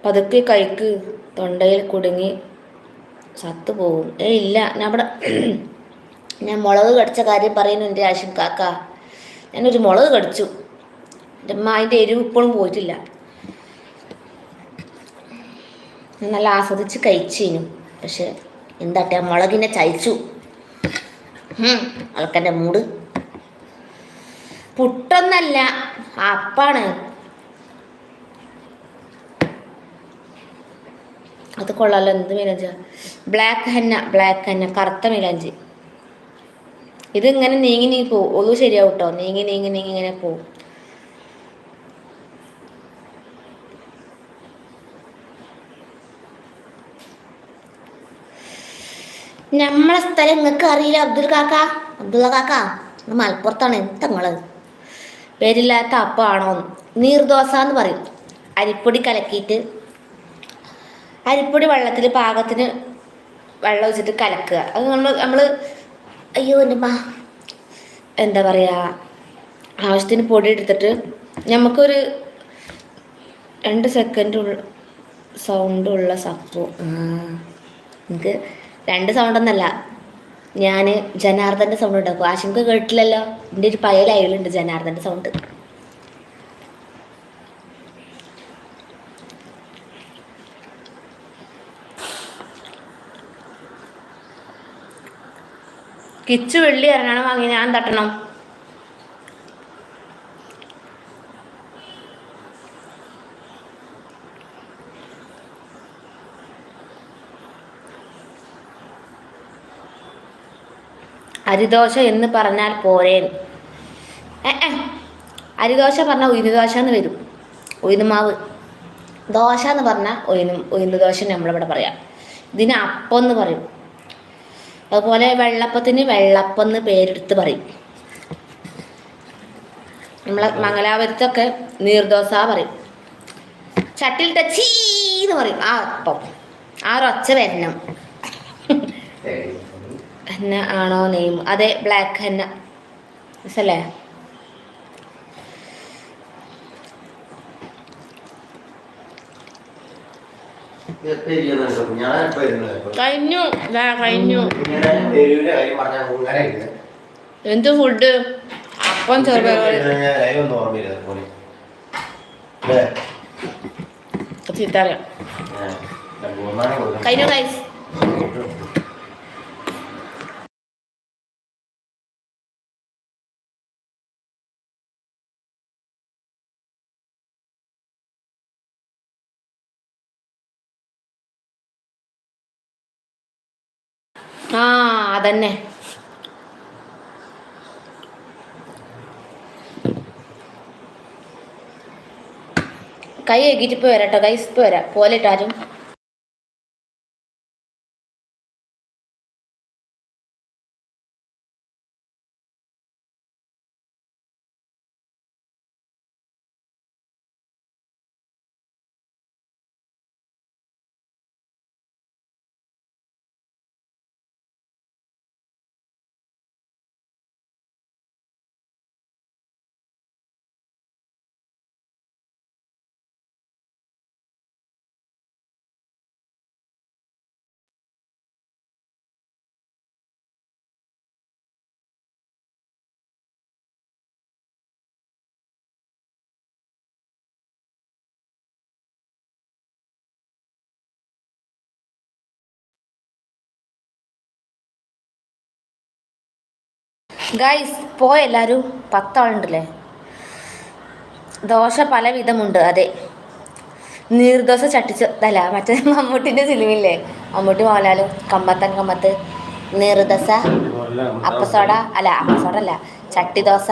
പതുക്കെ കഴിക്ക്, തൊണ്ടയിൽ കുടുങ്ങി സത്തു പോകും. ഇല്ല, ഞാൻ മുളക് കടിച്ച കാര്യം പറയുന്നു എൻ്റെ ആശിം കാക്ക. ഞാനൊരു മുളക് കടിച്ചു. എൻ്റെ അമ്മ അതിൻ്റെ എരിവ് ഇപ്പോഴും പോയിട്ടില്ല. ഞാൻ നല്ല ആസ്വദിച്ച് കഴിച്ചേനും. പക്ഷെ എന്താട്ടെ ആ മുളകിനെ ചയച്ചു. ആൾക്കാരുടെ മൂട്. പുട്ടൊന്നല്ല, അപ്പാണ്. അത് കൊള്ളാലോ. എന്ത് മൈലാഞ്ചി? ബ്ലാക്ക് ഹെന്ന, കറുത്ത മൈലാഞ്ചി. ഇതിങ്ങനെ നീങ്ങി പോവും. ഒന്നും ശരിയാവും കേട്ടോ. നീങ്ങി ഇങ്ങനെ പോവും. നമ്മളെ സ്ഥലം നിങ്ങൾക്ക് അറിയില്ല അബ്ദുള്ള കാക്ക മലപ്പുറത്താണ്. തങ്ങള് പേരില്ലാത്ത അപ്പമാണോ? നീർദോശ എന്ന് പറയും. അരിപ്പൊടി കലക്കിയിട്ട്, അരിപ്പൊടി വെള്ളത്തിൽ പാകത്തിന് വെള്ളം ഒഴിച്ചിട്ട് കലക്കുക. അത് നമ്മൾ അയ്യോ എൻ്റെ മാ എന്താ പറയുക, ആവശ്യത്തിന് പൊടി എടുത്തിട്ട് നമുക്കൊരു 2 സെക്കൻഡ് സൗണ്ടുള്ള സപ്പു. എനിക്ക് 2 സൗണ്ടൊന്നല്ല, ഞാൻ ജനാർദ്ദൻ്റെ സൗണ്ട് ഉണ്ടാക്കും. ആശങ്ക കേട്ടില്ലല്ലോ. എൻ്റെ ഒരു പഴയ ലൈവിലുണ്ട് ജനാർദ്ദൻ്റെ സൗണ്ട്. കിച്ചു വെള്ളി എറങ്ങണം വാങ്ങി ഞാൻ തട്ടണം. അരിദോശ എന്ന് പറഞ്ഞാൽ പോരേ? അരിദോശ പറഞ്ഞാൽ ഉഴുന്ന് ദോശ എന്ന് വരും. ഉഴുന്നുമാവ്. ദോശ എന്ന് പറഞ്ഞാൽ ഉഴുന്ന് ദോശ നമ്മളിവിടെ പറയാം. ഇതിന് അപ്പം എന്ന് പറയും. അതുപോലെ വെള്ളപ്പത്തിന് വെള്ളപ്പം എന്ന് പേരെടുത്ത് പറയും. നമ്മളെ മംഗലാപുരത്തൊക്കെ നീർദോശ പറയും. ചട്ടിയിൽ ടച്ചീന്ന് പറയും. ആ അപ്പം ആ ഒരൊച്ച വരണം. ഹെന്ന ആണോ നെയിം? അതെ, ബ്ലാക്ക് ഹെന്ന അല്ലേ? കഴിഞ്ഞു. എന്ത് ഫുഡ്? അപ്പം ചെറുപയർ ചീത്തറിയാം. കഴിഞ്ഞു ഗൈസ്. അതന്നെ. കൈ കഴുകിയിട്ട് ഇപ്പോൾ വരാം കേട്ടോ ഗൈസ്. ഇപ്പോൾ വരാം. പോലെ ഇട്ടാരും ഗൈസ് പോയെല്ലാവരും. 10 ആളുണ്ടല്ലേ. ദോശ പല വിധമുണ്ട്. അതെ, നീർദോശ ചട്ടിച്ചല്ല, മറ്റേ മമ്മൂട്ടിൻ്റെ സിനിമയില്ലേ, മമ്മൂട്ടി മോഹൻലാലും കമ്മത്ത് നീർദോശ, അപ്പസോഡ അല്ല ചട്ടി ദോശ.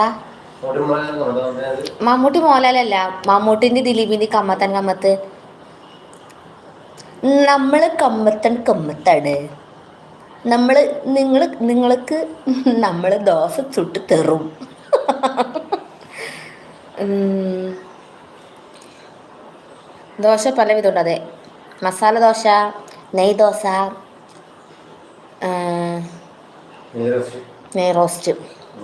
മമ്മൂട്ടി മോഹൻലാലല്ല, മമ്മൂട്ടിൻ്റെ ദിലീപിൻ്റെ കമ്മത്ത്. നമ്മൾ കമ്മത്താണ്. നിങ്ങൾക്ക് നമ്മൾ ദോശ ചുട്ട് തെറും. ദോശ പല വിധമുണ്ട്. അതെ, മസാല ദോശ, നെയ് ദോശ, നെയ് റോസ്റ്റ്.